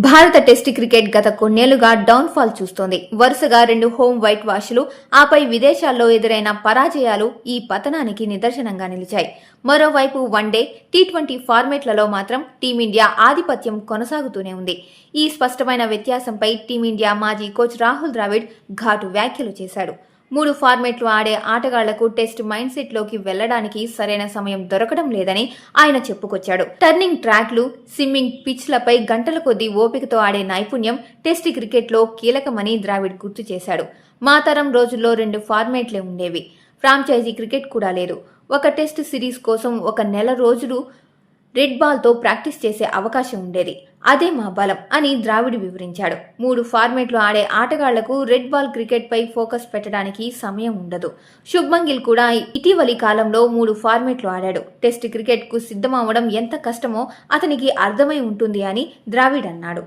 భారత test cricket గత కొన్నేళ్లుగా డౌన్ ఫాల్ చూస్తోంది. వరుసగా 2 హోమ్ వైట్ వాష్లు, ఆపై విదేశాల్లో ఎదురైన పరాజయాలు ఈ పతనానికి నిదర్శనంగా నిలిచాయి. మరోవైపు వన్డే, టీ20 ఫార్మాట్లలో మాత్రం టీమిండియా ఆధిపత్యం కొనసాగుతూనే ఉంది. ఈ స్పష్టమైన వ్యత్యాసంపై టీమిండియా మాజీ కోచ్ రాహుల్ ద్రావిడ్ ఘాటు వ్యాఖ్యలు చేశాడు. 3 ఫార్మాట్లు ఆడే ఆటగాళ్లకు టెస్ట్ మైండ్ సెట్ లోకి వెళ్లడానికి సరైన సమయం దొరకడం లేదని ఆయన చెప్పుకొచ్చాడు. టర్నింగ్ ట్రాక్లు, స్విమ్మింగ్ పిచ్లపై గంటల కొద్దీ ఓపికతో ఆడే నైపుణ్యం టెస్ట్ క్రికెట్లో కీలకమని ద్రావిడ్ గుర్తు చేశాడు. మా తరం రోజుల్లో 2 ఫార్మాట్లే ఉండేవి. ఫ్రాంచైజీ క్రికెట్ కూడా లేదు. ఒక టెస్ట్ సిరీస్ కోసం 1 నెల రోజులు రెడ్ బాల్తో ప్రాక్టీస్ చేసే అవకాశం ఉండేది. అదే మా బలం అని ద్రావిడ్ వివరించాడు. 3 ఫార్మాట్లు ఆడే ఆటగాళ్లకు రెడ్ బాల్ క్రికెట్ పై ఫోకస్ పెట్టడానికి సమయం ఉండదు. శుభ్మన్ గిల్ కూడా ఇటీవలి కాలంలో 3 ఫార్మాట్లు ఆడాడు. టెస్ట్ క్రికెట్ కు సిద్ధమవడం ఎంత కష్టమో అతనికి అర్థమై ఉంటుంది అని ద్రావిడ్ అన్నాడు.